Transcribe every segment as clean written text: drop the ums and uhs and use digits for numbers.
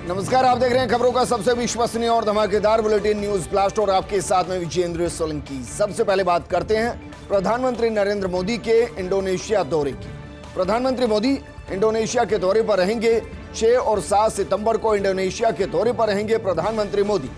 नमस्कार, आप देख रहे हैं खबरों का सबसे विश्वसनीय और धमाकेदार बुलेटिन न्यूज ब्लास्ट और आपके साथ में विजेंद्र सोलंकी। सबसे पहले बात करते हैं प्रधानमंत्री नरेंद्र मोदी के इंडोनेशिया दौरे की। प्रधानमंत्री मोदी इंडोनेशिया के दौरे पर रहेंगे। 6 और 7 सितंबर को इंडोनेशिया के दौरे पर रहेंगे प्रधानमंत्री मोदी।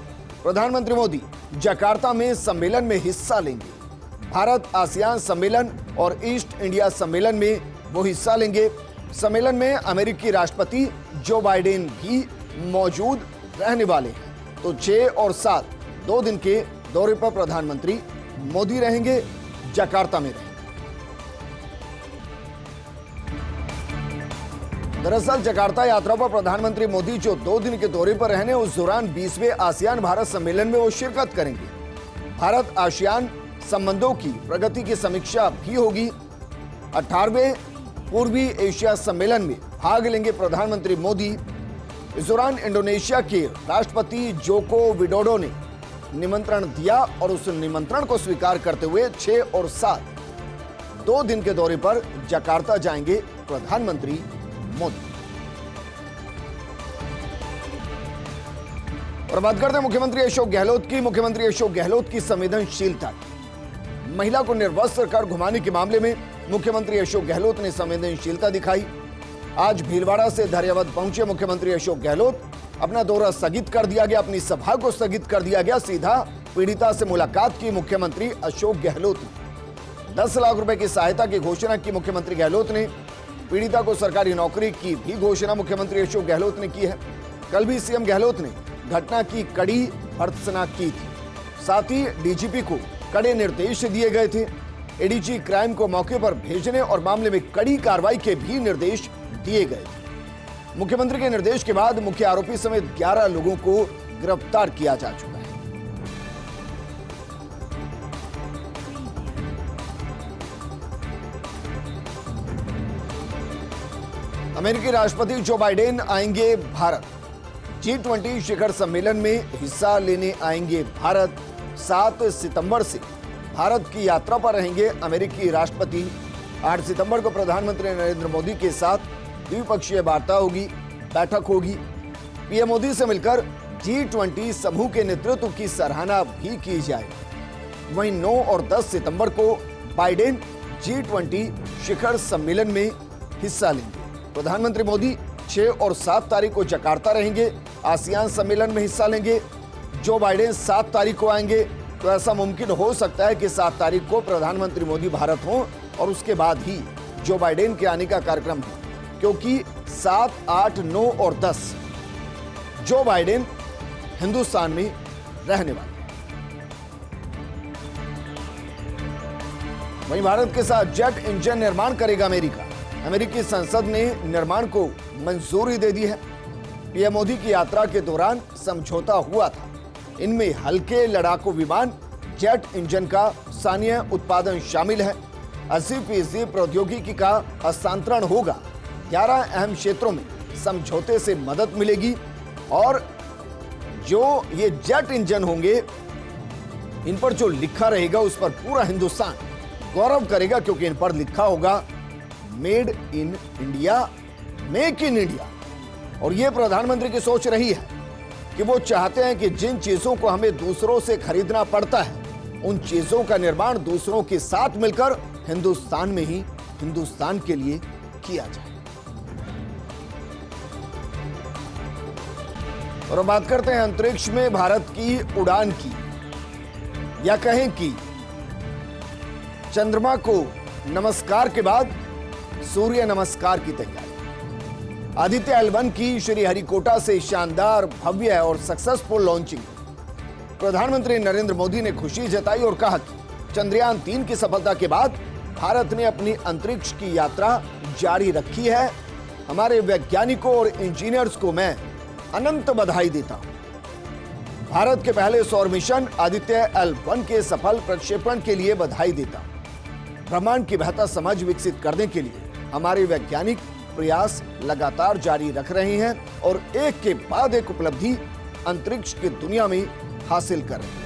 प्रधानमंत्री मोदी जकार्ता में सम्मेलन में हिस्सा लेंगे। भारत आसियान सम्मेलन और ईस्ट इंडिया सम्मेलन में वो हिस्सा लेंगे। सम्मेलन में अमेरिकी राष्ट्रपति जो बाइडेन भी मौजूद रहने वाले हैं। तो 6 और 7 2 दिन के दौरे पर प्रधानमंत्री मोदी रहेंगे, जकार्ता में रहेंगे। दरअसल जकार्ता यात्रा पर प्रधानमंत्री मोदी जो 2 दिन के दौरे पर रहने, उस दौरान 20वें आसियान भारत सम्मेलन में वो शिरकत करेंगे। भारत आसियान संबंधों की प्रगति की समीक्षा भी होगी। 18वें पूर्वी एशिया सम्मेलन में भाग लेंगे प्रधानमंत्री मोदी। इस दौरान इंडोनेशिया के राष्ट्रपति जोको विडोडो ने निमंत्रण दिया और उस निमंत्रण को स्वीकार करते हुए 6 और 7 2 दिन के दौरे पर जकार्ता जाएंगे प्रधानमंत्री मोदी। और बात करते हैं मुख्यमंत्री अशोक गहलोत की। मुख्यमंत्री अशोक गहलोत की संवेदनशीलता की। महिला को निर्वस्त्र कर घुमाने के मामले में मुख्यमंत्री अशोक गहलोत ने संवेदनशीलता दिखाई। आज भीलवाड़ा से धैर्यवद पहुंचे मुख्यमंत्री अशोक गहलोत। अपना दौरा स्थगित कर दिया गया, अपनी सभा को स्थगित कर दिया गया। सीधा पीड़िता से मुलाकात की मुख्यमंत्री अशोक गहलोत ने। 10 लाख रुपए की सहायता की घोषणा की मुख्यमंत्री गहलोत ने। पीड़िता को सरकारी नौकरी की भी घोषणा मुख्यमंत्री अशोक गहलोत ने की है। कल भी सीएम गहलोत ने घटना की कड़ी भर्त्सना की थी। साथ ही डीजीपी को कड़े निर्देश दिए गए थे। एडीजी क्राइम को मौके पर भेजने और मामले में कड़ी कार्रवाई के भी निर्देश दिए गए। मुख्यमंत्री के निर्देश के बाद मुख्य आरोपी समेत 11 लोगों को गिरफ्तार किया जा चुका है। अमेरिकी राष्ट्रपति जो बाइडेन आएंगे भारत। G20 शिखर सम्मेलन में हिस्सा लेने आएंगे भारत। 7 सितंबर से भारत की यात्रा पर रहेंगे अमेरिकी राष्ट्रपति। 8 सितंबर को प्रधानमंत्री नरेंद्र मोदी के साथ द्विपक्षीय वार्ता होगी, बैठक होगी। पीएम मोदी से मिलकर G20 समूह के नेतृत्व की सराहना भी की जाएगी। वहीं 9 और 10 सितंबर को बाइडेन G20 शिखर सम्मेलन में हिस्सा लेंगे। प्रधानमंत्री मोदी 6 और 7 तारीख को जकार्ता रहेंगे, आसियान सम्मेलन में हिस्सा लेंगे। जो बाइडेन 7 तारीख को आएंगे, तो ऐसा मुमकिन हो सकता है कि 7 तारीख को प्रधानमंत्री मोदी भारत हों और उसके बाद ही जो बाइडेन के आने का कार्यक्रम हो, क्योंकि 7, 8, 9 और 10 जो बाइडेन हिंदुस्तान में रहने वाले। वहीं भारत के साथ जेट इंजन निर्माण करेगा अमेरिका। अमेरिकी संसद ने निर्माण को मंजूरी दे दी है। पीएम मोदी की यात्रा के दौरान समझौता हुआ था। इनमें हल्के लड़ाकू विमान जेट इंजन का स्थानीय उत्पादन शामिल है। 80% प्रौद्योगिकी का हस्तांतरण होगा। 11 अहम क्षेत्रों में समझौते से मदद मिलेगी और जो ये जेट इंजन होंगे, इन पर जो लिखा रहेगा उस पर पूरा हिंदुस्तान गौरव करेगा, क्योंकि इन पर लिखा होगा made in India, make in India. और ये प्रधानमंत्री की सोच रही है कि वो चाहते हैं कि जिन चीजों को हमें दूसरों से खरीदना पड़ता है, उन चीजों का निर्माण दूसरों के साथ मिलकर हिंदुस्तान में ही हिंदुस्तान के लिए किया जाए। और बात करते हैं अंतरिक्ष में भारत की उड़ान की, या कहें कि चंद्रमा को नमस्कार के बाद सूर्य नमस्कार की तैयारी। आदित्य L1 की श्रीहरिकोटा से शानदार, भव्य और सक्सेसफुल लॉन्चिंग। प्रधानमंत्री नरेंद्र मोदी ने खुशी जताई और कहा कि चंद्रयान 3 की सफलता के बाद भारत ने अपनी अंतरिक्ष की यात्रा जारी रखी है। हमारे वैज्ञानिकों और इंजीनियर्स को मैं अनंत बधाई देता हूं। भारत के पहले सौर मिशन आदित्य L1 के सफल प्रक्षेपण के लिए बधाई देता हूं। ब्रह्मांड की बेहतर समझ विकसित करने के लिए हमारे वैज्ञानिक प्रयास लगातार जारी रख रहे हैं और एक के बाद एक उपलब्धि अंतरिक्ष की दुनिया में हासिल कर रहे हैं।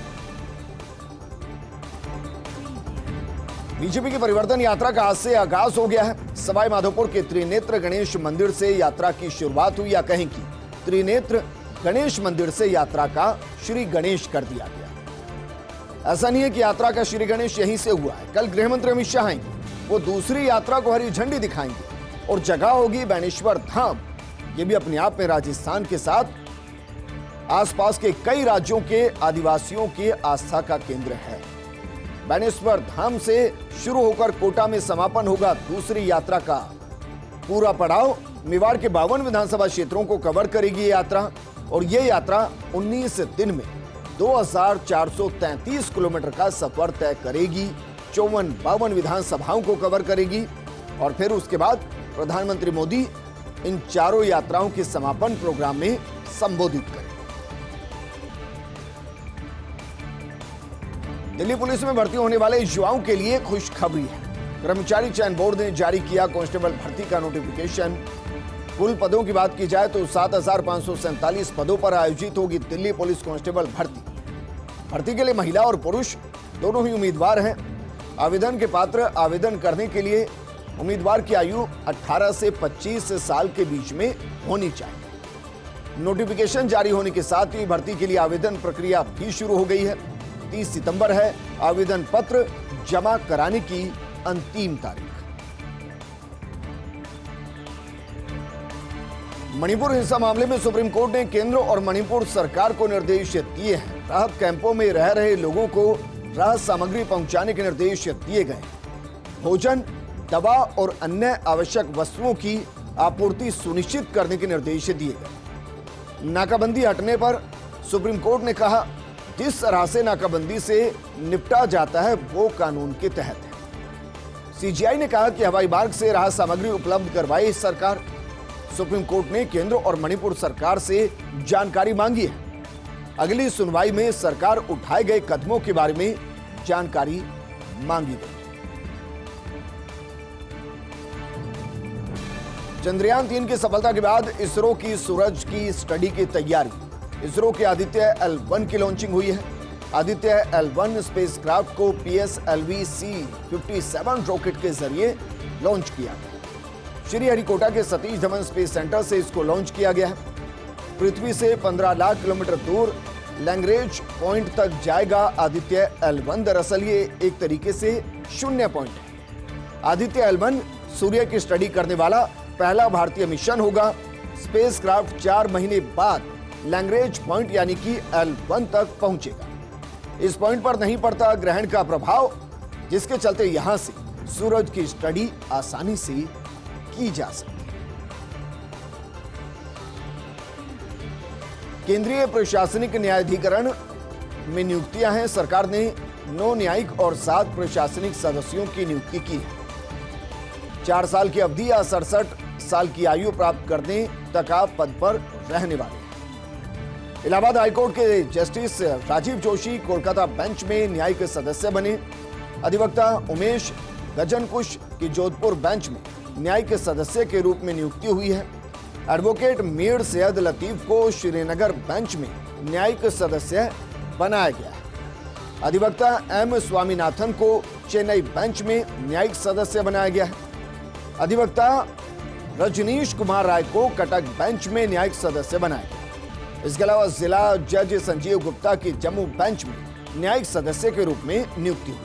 बीजेपी की परिवर्तन यात्रा का आज से आगाज हो गया है। सवाई माधोपुर के त्रिनेत्र गणेश मंदिर से यात्रा की शुरुआत हुई, या कहें कि त्रिनेत्र गणेश मंदिर से यात्रा का श्री गणेश कर दिया गया। ऐसा नहीं है कि यात्रा का श्री गणेश यहीं से हुआ है। कल गृह मंत्री अमित शाह आएंगे, वो दूसरी यात्रा को हरी झंडी दिखाएंगे और जगह होगी बेणेश्वर धाम। ये भी अपने आप में राजस्थान के साथ आसपास के कई राज्यों के आदिवासियों की आस्था का केंद्र है। बेणेश्वर धाम से शुरू होकर कोटा में समापन होगा दूसरी यात्रा का। पूरा पड़ाव मेवाड़ के 52 विधानसभा क्षेत्रों को कवर करेगी ये यात्रा, और ये यात्रा 19 दिन में 2433 किलोमीटर का सफर तय करेगी। 54 विधानसभाओं को कवर करेगी और फिर उसके बाद प्रधानमंत्री मोदी इन चारों यात्राओं के समापन प्रोग्राम में संबोधित करेंगे। दिल्ली पुलिस में भर्ती होने वाले युवाओं के लिए खुशखबरी है। कर्मचारी चयन बोर्ड ने जारी किया कांस्टेबल भर्ती का नोटिफिकेशन। कुल पदों की बात की जाए तो 7,547 पदों पर आयोजित होगी दिल्ली पुलिस कांस्टेबल भर्ती। भर्ती के लिए महिला और पुरुष दोनों ही उम्मीदवार हैं। आवेदन के पात्र आवेदन करने के लिए उम्मीदवार की आयु 18 से 25 साल के बीच में होनी चाहिए। नोटिफिकेशन जारी होने के साथ ही भर्ती के लिए आवेदन प्रक्रिया भी शुरू हो गई है। 30 सितंबर है आवेदन पत्र जमा कराने की अंतिम तारीख। मणिपुर हिंसा मामले में सुप्रीम कोर्ट ने केंद्र और मणिपुर सरकार को निर्देश दिए हैं। राहत कैंपों में रह रहे लोगों को राहत सामग्री पहुंचाने के निर्देश दिए गए। भोजन, दवा और अन्य आवश्यक वस्तुओं की आपूर्ति सुनिश्चित करने के निर्देश दिए गए। नाकाबंदी हटने पर सुप्रीम कोर्ट ने कहा, जिस तरह से नाकाबंदी से निपटा जाता है वो कानून के तहत है। सीजीआई ने कहा कि हवाई मार्ग से राहत सामग्री उपलब्ध करवाई सरकार। सुप्रीम कोर्ट ने केंद्र और मणिपुर सरकार से जानकारी मांगी है। अगली सुनवाई में सरकार उठाए गए कदमों के बारे में जानकारी मांगी गई। चंद्रयान 3 की सफलता के बाद इसरो की सूरज की स्टडी की तैयारी। इसरो के आदित्य L1 की लॉन्चिंग हुई है। आदित्य L1 स्पेसक्राफ्ट को PSLV-C57 रॉकेट के जरिए लॉन्च किया गया। श्रीहरिकोटा के सतीश धवन स्पेस सेंटर से इसको लॉन्च किया गया है। पृथ्वी से 15 लाख किलोमीटर दूर लैंग्रेज पॉइंट तक जाएगा आदित्य L1। दरअसल ये एक तरीके से शून्य पॉइंट है। आदित्य L1 सूर्य की स्टडी करने वाला पहला भारतीय मिशन होगा। स्पेसक्राफ्ट 4 महीने बाद लैंग्रेज पॉइंट यानी कि L1 तक पहुंचेगा। इस पॉइंट पर नहीं पड़ता ग्रहण का प्रभाव, जिसके चलते यहां से सूरज की स्टडी आसानी से की जा सकती है। केंद्रीय प्रशासनिक न्यायाधिकरण में नियुक्तियां हैं। सरकार ने 9 न्यायिक और 7 प्रशासनिक सदस्यों की नियुक्ति की है। 4 साल की अवधि या 67 साल की आयु प्राप्त करने तक आप पद पर रहने वाले हैं। इलाहाबाद हाईकोर्ट के जस्टिस राजीव जोशी कोलकाता बेंच में न्यायिक सदस्य बने। अधिवक्ता उमेश गजनकुश की जोधपुर बेंच में न्यायिक सदस्य के रूप में नियुक्ति हुई है। एडवोकेट मीर सैयद लतीफ को श्रीनगर बेंच में न्यायिक सदस्य बनाया गया है। अधिवक्ता एम स्वामीनाथन को चेन्नई बेंच में न्यायिक सदस्य बनाया गया है। अधिवक्ता रजनीश कुमार राय को कटक बेंच में न्यायिक सदस्य बनाया गया। इसके अलावा जिला जज संजीव गुप्ता की जम्मू बेंच में न्यायिक सदस्य के रूप में नियुक्ति हुई।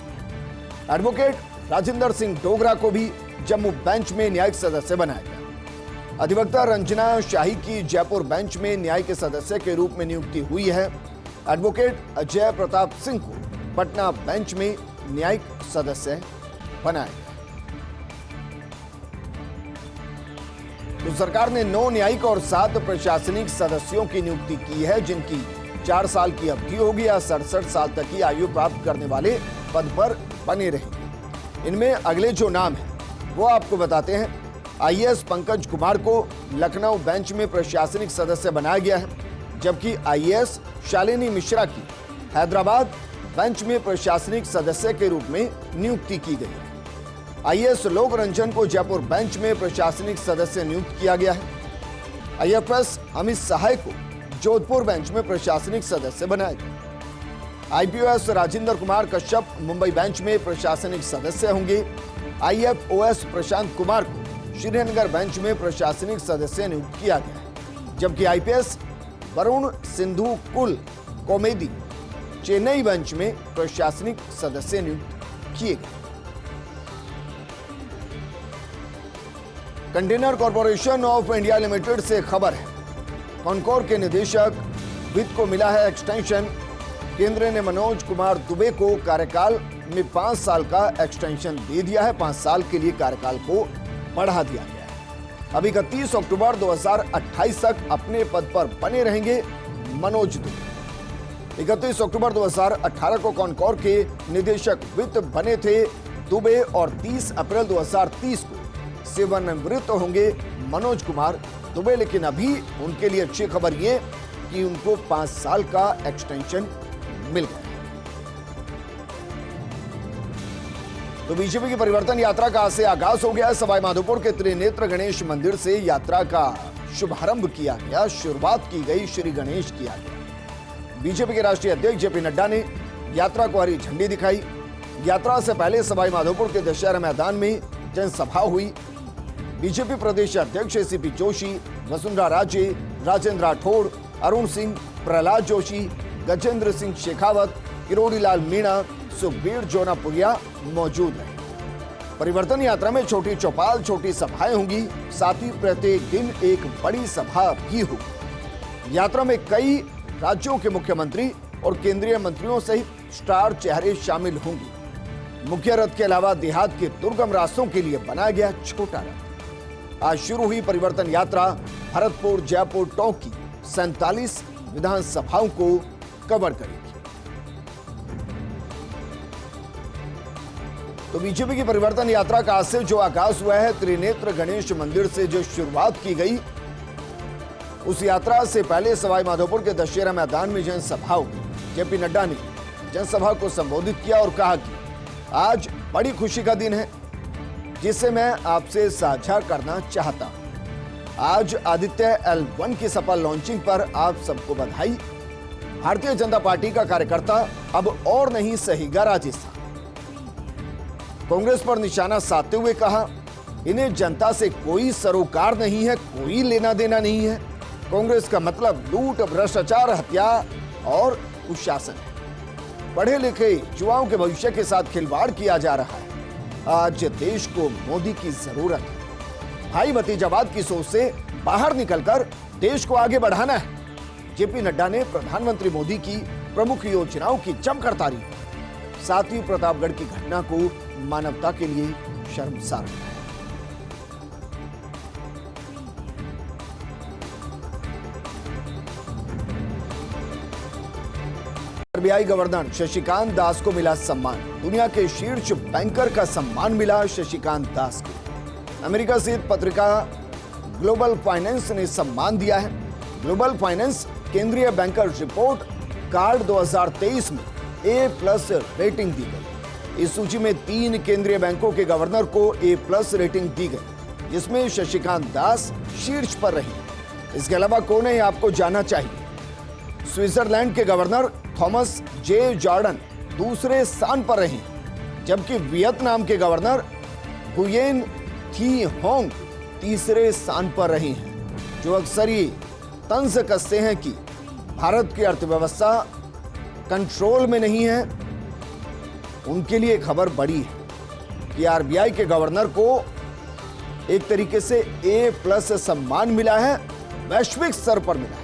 एडवोकेट राजेंद्र सिंह डोगरा को भी जम्मू बेंच में न्यायिक सदस्य बनाया गया। अधिवक्ता रंजना शाही की जयपुर बेंच में न्यायिक सदस्य के रूप में नियुक्ति हुई है। एडवोकेट अजय प्रताप सिंह को पटना बेंच में न्यायिक सदस्य बनाया गया। तो सरकार ने 9 न्यायिक और 7 प्रशासनिक सदस्यों की नियुक्ति की है, जिनकी 4 साल की अवधि होगी या 67 साल तक की आयु प्राप्त करने वाले पद पर बने रहेंगे। इनमें अगले जो नाम है वो आपको बताते हैं। आईएएस पंकज कुमार को लखनऊ बेंच में प्रशासनिक सदस्य बनाया गया है, जबकि आईएएस शालिनी मिश्रा की हैदराबाद बेंच में प्रशासनिक सदस्य के रूप में नियुक्ति की गई है। आईएएस लोक रंजन को जयपुर बेंच में प्रशासनिक सदस्य नियुक्त किया गया है। आईएफएस अमित सहाय को जोधपुर बेंच में प्रशासनिक सदस्य बनाया गया। आईपीओएस राजेंद्र कुमार कश्यप मुंबई बेंच में प्रशासनिक सदस्य होंगे। आईएफओएस प्रशांत कुमार को श्रीनगर बेंच में प्रशासनिक सदस्य नियुक्त किया गया है, जबकि आईपीएस वरुण सिंधु कुल कॉमेडी चेन्नई बेंच में प्रशासनिक सदस्य नियुक्त किए गए। Container corporation of India limited से खबर है, कॉनकोर के निदेशक वित्त को मिला है एक्सटेंशन। केंद्र ने मनोज कुमार दुबे को कार्यकाल में 5 साल का एक्सटेंशन दे दिया है। 5 साल के लिए कार्यकाल को बढ़ा दिया गया है। अब 31 अक्टूबर 2028 तक अपने पद पर बने रहेंगे मनोज दुबे। 31 अक्टूबर 2018 को कॉनकोर के निदेशक वित्त बने थे दुबे और 30 अप्रैल 2030 को सेवानिवृत्त होंगे मनोज कुमार दुबे। लेकिन अभी उनके लिए अच्छी खबर ये कि उनको 5 साल का एक्सटेंशन मिल गया। तो बीजेपी की परिवर्तन यात्रा का आज से आगाज हो गया। सवाई माधोपुर के त्रिनेत्र गणेश मंदिर से यात्रा का शुभारंभ किया गया, शुरुआत की गई, श्री गणेश किया गया। बीजेपी के राष्ट्रीय अध्यक्ष जेपी नड्डा ने यात्रा को हरी झंडी दिखाई। यात्रा से पहले सवाई माधोपुर के दशहरा मैदान में जनसभा हुई। बीजेपी प्रदेश अध्यक्ष सीपी जोशी, वसुंधरा राजे, राजेंद्र राठौड़, अरुण सिंह, प्रहलाद जोशी, गजेंद्र सिंह शेखावत, किरोड़ी लाल मीणा, सुखबीर जोनापुरिया मौजूद रहे। परिवर्तन यात्रा में छोटी चौपाल, छोटी सभाएं होंगी, साथ ही प्रत्येक दिन एक बड़ी सभा भी होगी। यात्रा में कई राज्यों के मुख्यमंत्री और केंद्रीय मंत्रियों सहित स्टार चेहरे शामिल होंगे। मुख्य रथ के अलावा देहात के दुर्गम रास्तों के लिए बनाया गया छोटा रथ। आज शुरू हुई परिवर्तन यात्रा भरतपुर, जयपुर, टोंक की 47 विधानसभाओं को कवर करेगी। तो बीजेपी की परिवर्तन यात्रा का आज से जो आगाज हुआ है, त्रिनेत्र गणेश मंदिर से जो शुरुआत की गई, उस यात्रा से पहले सवाई माधोपुर के दशहरा मैदान में जनसभा हुई। जेपी नड्डा ने जनसभा को संबोधित किया और कहा कि आज बड़ी खुशी का दिन है जिसे मैं आपसे साझा करना चाहता हूं। आज आदित्य L1 की सफल लॉन्चिंग पर आप सबको बधाई। भारतीय जनता पार्टी का कार्यकर्ता अब और नहीं सहेगा राजस्थान। कांग्रेस पर निशाना साधते हुए कहा, इन्हें जनता से कोई सरोकार नहीं है, कोई लेना देना नहीं है। कांग्रेस का मतलब लूट, भ्रष्टाचार, हत्या और कुशासन है। पढ़े लिखे युवाओं के भविष्य के साथ खिलवाड़ किया जा रहा है। आज देश को मोदी की जरूरत है। भाई भतीजावाद की सोच से बाहर निकलकर देश को आगे बढ़ाना है। जेपी नड्डा ने प्रधानमंत्री मोदी की प्रमुख योजनाओं की जमकर तारीफ की। साथ ही प्रतापगढ़ की घटना को मानवता के लिए शर्मसार बताया। आरबीआई गवर्नर शशिकांत दास को मिला सम्मान। दुनिया के शीर्ष बैंकर का सम्मान मिला शशिकांत दास को। अमेरिका स्थित पत्रिका ग्लोबल फाइनेंस ने सम्मान दिया है। ग्लोबल फाइनेंस केंद्रीय बैंकर रिपोर्ट कार्ड 2023 में A+ रेटिंग दी गई। इस सूची में 3 केंद्रीय बैंकों के गवर्नर को A+ रेटिंग दी गई, जिसमें शशिकांत दास शीर्ष पर रहे। इसके अलावा कौन है आपको जानना चाहिए। स्विट्जरलैंड के गवर्नर थॉमस जे जॉर्डन दूसरे स्थान पर रहे, जबकि वियतनाम के गवर्नर गुयेन थी होंग तीसरे स्थान पर रहे हैं। जो अक्सर ये तंज कसते हैं कि भारत की अर्थव्यवस्था कंट्रोल में नहीं है, उनके लिए खबर बड़ी है कि आरबीआई के गवर्नर को एक तरीके से A+ सम्मान मिला है, वैश्विक स्तर पर मिला है।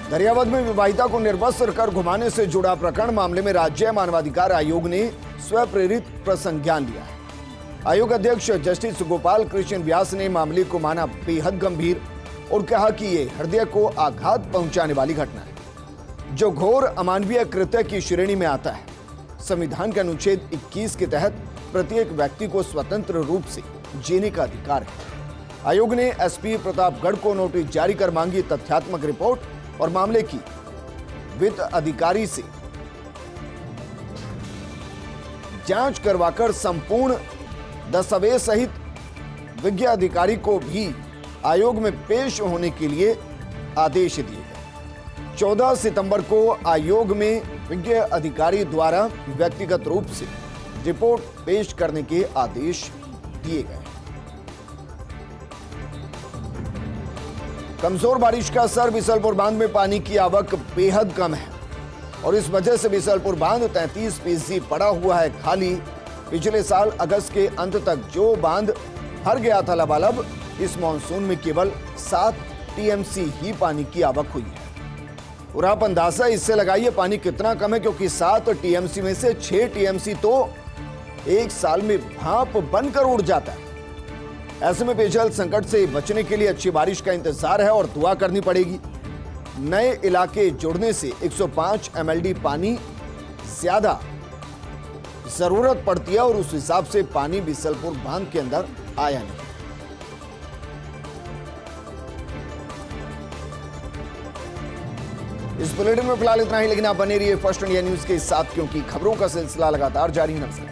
दरियावद में विवाहिता को निर्वस्त्र कर घुमाने से जुड़ा प्रकरण मामले में राज्य मानवाधिकार आयोग ने स्वप्रेरित प्रसंज्ञान लिया है। आयोग अध्यक्ष जस्टिस गोपाल कृष्ण व्यास ने मामले को माना बेहद गंभीर और कहा कि यह हृदय को आघात पहुंचाने वाली घटना है, जो घोर अमानवीय कृत्य की श्रेणी में आता है। संविधान के अनुच्छेद 21 के तहत प्रत्येक व्यक्ति को स्वतंत्र रूप से जीने का अधिकार है। आयोग ने एसपी प्रतापगढ़ को नोटिस जारी कर मांगी तथ्यात्मक रिपोर्ट और मामले की वित्त अधिकारी से जांच करवाकर संपूर्ण दस्तावेज सहित विज्ञ अधिकारी को भी आयोग में पेश होने के लिए आदेश दिए गए। 14 सितंबर को आयोग में विज्ञ अधिकारी द्वारा व्यक्तिगत रूप से रिपोर्ट पेश करने के आदेश दिए गए। कमजोर बारिश का असर बिसलपुर बांध में पानी की आवक बेहद कम है और इस वजह से बिसलपुर बांध 33% पड़ा हुआ है खाली। पिछले साल अगस्त के अंत तक जो बांध भर गया था लबालब, इस मानसून में केवल 7 टीएमसी ही पानी की आवक हुई है। और आप अंदाजा इससे लगाइए पानी कितना कम है, क्योंकि 7 टीएमसी में से 6 टीएमसी तो एक साल में भाप बनकर उड़ जाता है। ऐसे में पेयजल संकट से बचने के लिए अच्छी बारिश का इंतजार है और दुआ करनी पड़ेगी। नए इलाके जुड़ने से 105 एमएलडी पानी ज्यादा जरूरत पड़ती है और उस हिसाब से पानी बिसलपुर बांध के अंदर आया नहीं। इस बुलेटिन में फिलहाल इतना ही, लेकिन आप बने रहिए फर्स्ट इंडिया न्यूज के साथ, क्योंकि खबरों का सिलसिला लगातार जारी है। नमस्कार।